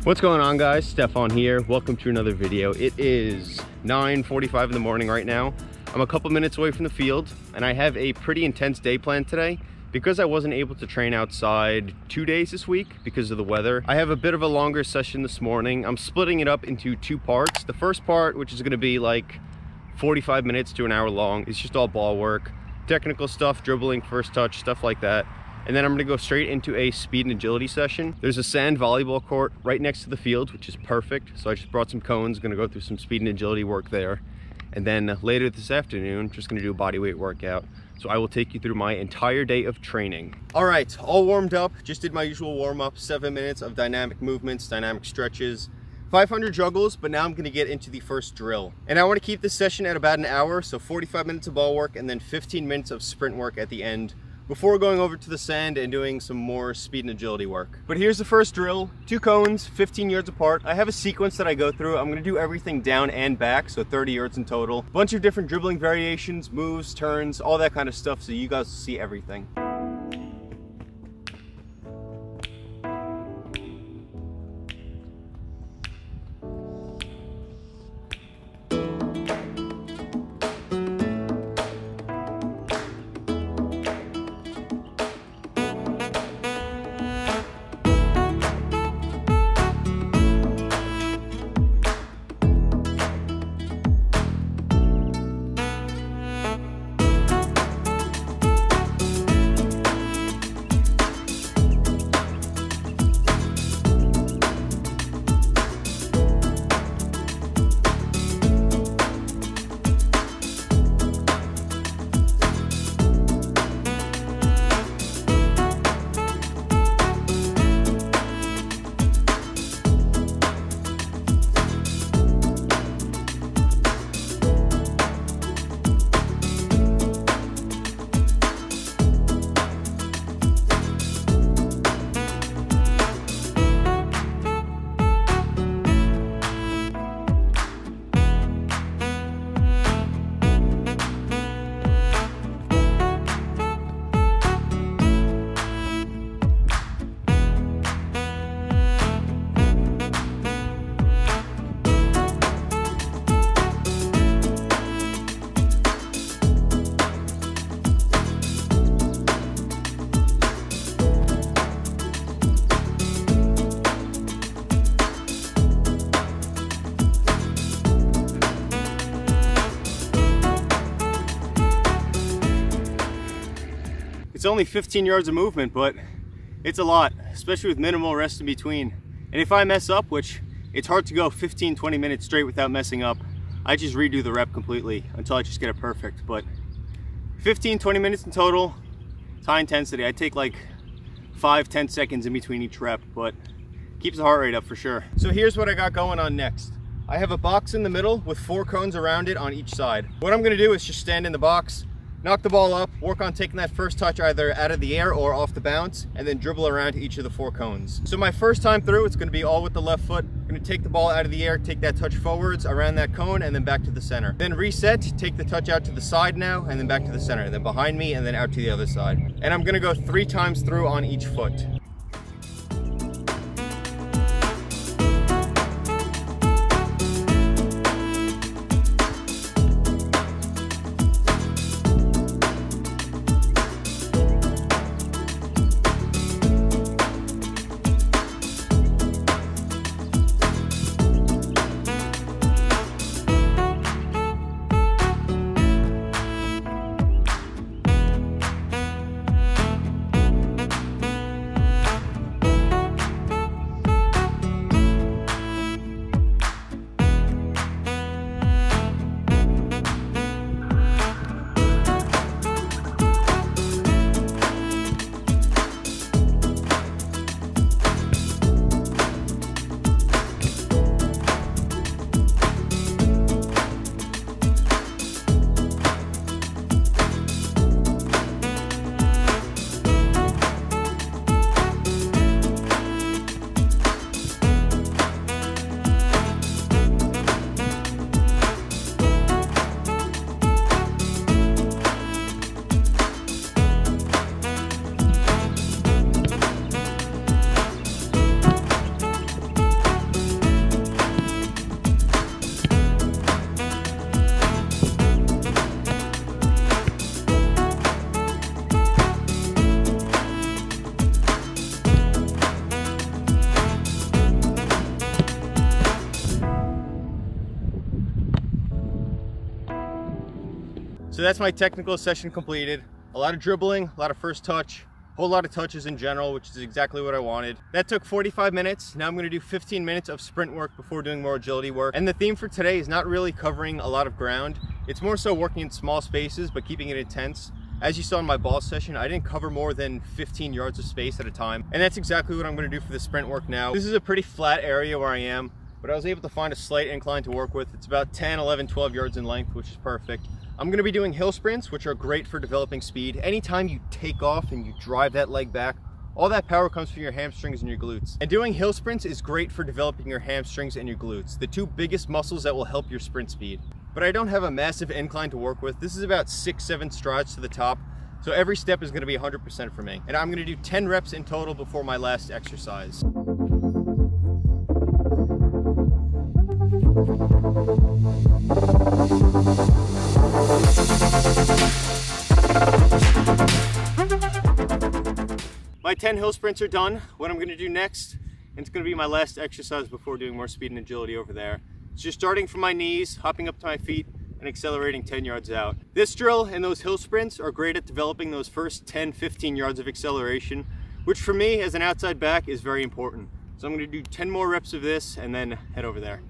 What's going on, guys? Stefan here. Welcome to another video. It is 9:45 in the morning right now. I'm a couple minutes away from the field and I have a pretty intense day planned today. Because I wasn't able to train outside 2 days this week because of the weather, I have a bit of a longer session this morning. I'm splitting it up into two parts. The first part, which is going to be like 45 minutes to an hour long, is just all ball work, technical stuff, dribbling, first touch, stuff like that. And then I'm going to go straight into a speed and agility session. There's a sand volleyball court right next to the field, which is perfect. So I just brought some cones, going to go through some speed and agility work there. And then later this afternoon, just going to do a body weight workout. So I will take you through my entire day of training. All right, all warmed up. Just did my usual warm up, 7 minutes of dynamic movements, dynamic stretches, 500 juggles, but now I'm gonna get into the first drill. And I wanna keep this session at about an hour, so 45 minutes of ball work and then 15 minutes of sprint work at the end, before going over to the sand and doing some more speed and agility work. But here's the first drill, 2 cones, 15 yards apart. I have a sequence that I go through. I'm gonna do everything down and back, so 30 yards in total. Bunch of different dribbling variations, moves, turns, all that kind of stuff, so you guys will see everything. It's only 15 yards of movement, but it's a lot, especially with minimal rest in between. And if I mess up, which it's hard to go 15-20 minutes straight without messing up, I just redo the rep completely until I just get it perfect. But 15-20 minutes in total, it's high intensity. I take like 5-10 seconds in between each rep, but keeps the heart rate up for sure. So here's what I got going on next. I have a box in the middle with 4 cones around it on each side. What I'm gonna do is just stand in the box, knock the ball up, work on taking that first touch either out of the air or off the bounce, and then dribble around to each of the 4 cones. So my first time through, it's gonna be all with the left foot. I'm gonna take the ball out of the air, take that touch forwards around that cone, and then back to the center. Then reset, take the touch out to the side now, and then back to the center, and then behind me, and then out to the other side. And I'm gonna go 3 times through on each foot. So that's my technical session completed. A lot of dribbling, a lot of first touch, a whole lot of touches in general, which is exactly what I wanted. That took 45 minutes. Now I'm gonna do 15 minutes of sprint work before doing more agility work. And the theme for today is not really covering a lot of ground. It's more so working in small spaces, but keeping it intense. As you saw in my ball session, I didn't cover more than 15 yards of space at a time. And that's exactly what I'm gonna do for the sprint work now. This is a pretty flat area where I am, but I was able to find a slight incline to work with. It's about 10, 11, 12 yards in length, which is perfect. I'm gonna be doing hill sprints, which are great for developing speed. Anytime you take off and you drive that leg back, all that power comes from your hamstrings and your glutes. And doing hill sprints is great for developing your hamstrings and your glutes, the two biggest muscles that will help your sprint speed. But I don't have a massive incline to work with. This is about 6, 7 strides to the top. So every step is gonna be 100% for me. And I'm gonna do 10 reps in total before my last exercise. My 10 hill sprints are done. What I'm gonna do next, and it's gonna be my last exercise before doing more speed and agility over there. It's just starting from my knees, hopping up to my feet, and accelerating 10 yards out. This drill and those hill sprints are great at developing those first 10, 15 yards of acceleration, which for me as an outside back is very important. So I'm gonna do 10 more reps of this and then head over there.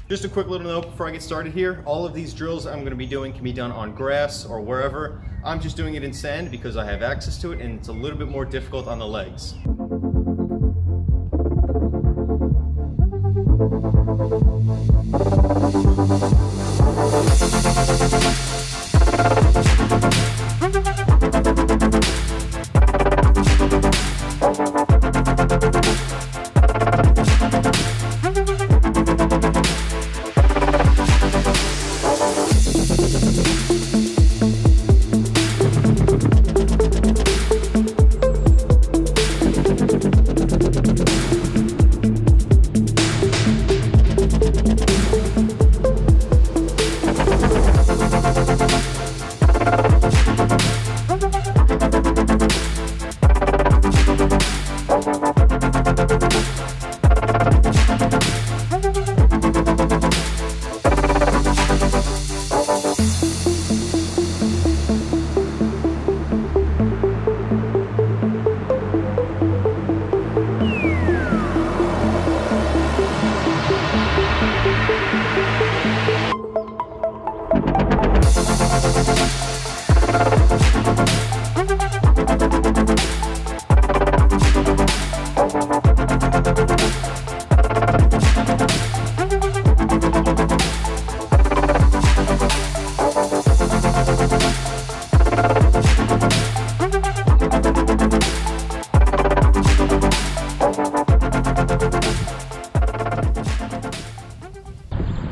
Just a quick little note before I get started here. All of these drills I'm going to be doing can be done on grass or wherever. I'm just doing it in sand because I have access to it and it's a little bit more difficult on the legs.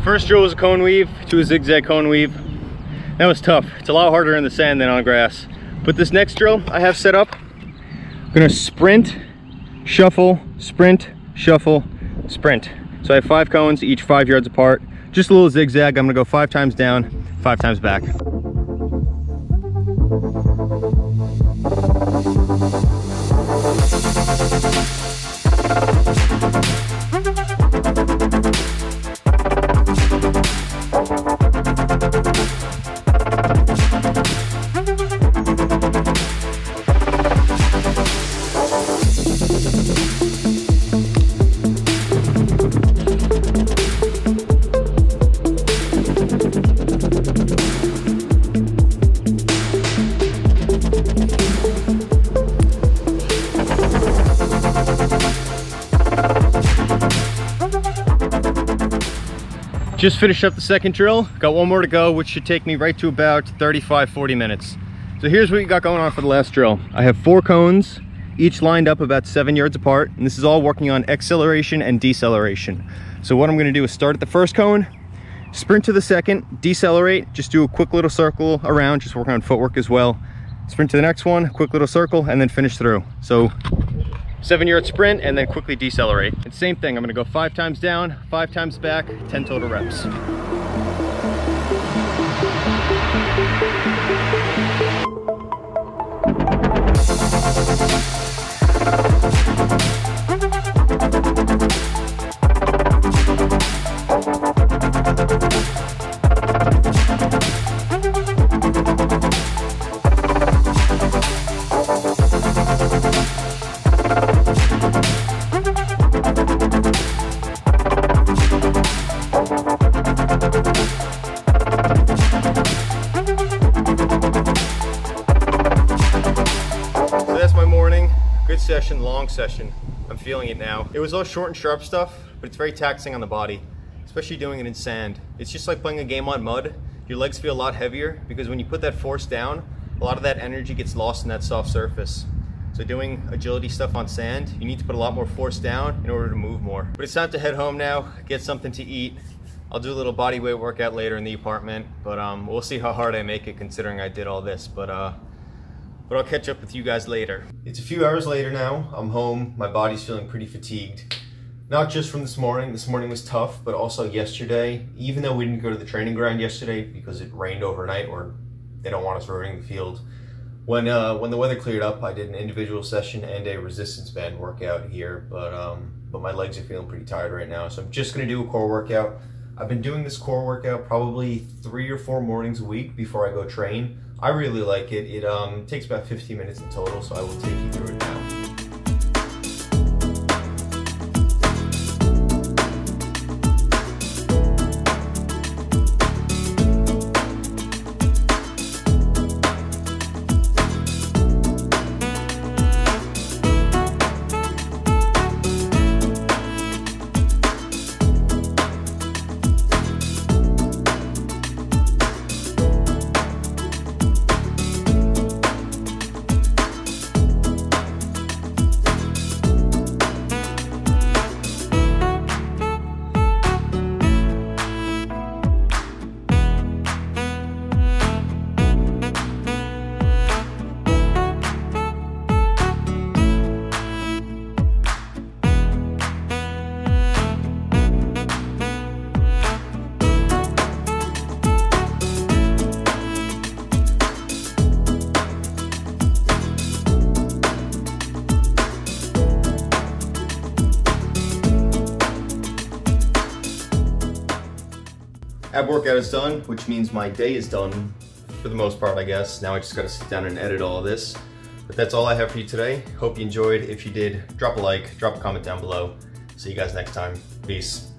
First drill was a cone weave to a zigzag cone weave. That was tough. It's a lot harder in the sand than on grass. But this next drill I have set up, I'm gonna sprint, shuffle, sprint, shuffle, sprint. So I have 5 cones, each 5 yards apart. Just a little zigzag. I'm gonna go 5 times down, 5 times back. Just finished up the second drill, got one more to go, which should take me right to about 35-40 minutes. So here's what we got going on for the last drill. I have 4 cones, each lined up about 7 yards apart, and this is all working on acceleration and deceleration. So what I'm gonna do is start at the first cone, sprint to the second, decelerate, just do a quick little circle around, just working on footwork as well. Sprint to the next one, quick little circle, and then finish through. So 7-yard sprint and then quickly decelerate. And same thing, I'm gonna go 5 times down, 5 times back, 10 total reps. Good session, long session. I'm feeling it now. It was all short and sharp stuff, but it's very taxing on the body, especially doing it in sand. It's just like playing a game on mud. Your legs feel a lot heavier because when you put that force down, a lot of that energy gets lost in that soft surface. So doing agility stuff on sand, you need to put a lot more force down in order to move more. But it's time to head home now, get something to eat. I'll do a little body weight workout later in the apartment, but we'll see how hard I make it considering I did all this. But I'll catch up with you guys later. It's a few hours later now. I'm home. My body's feeling pretty fatigued. Not just from this morning. This morning was tough, but also yesterday. Even though we didn't go to the training ground yesterday because it rained overnight, or they don't want us rotating the field. When the weather cleared up, I did an individual session and a resistance band workout here, but my legs are feeling pretty tired right now. So I'm just gonna do a core workout. I've been doing this core workout probably 3 or 4 mornings a week before I go train. I really like it. It takes about 15 minutes in total, so I will take you through it now. Ab workout is done, which means my day is done for the most part, I guess. Now I just gotta sit down and edit all of this. But that's all I have for you today. Hope you enjoyed. If you did, drop a like, drop a comment down below. See you guys next time. Peace.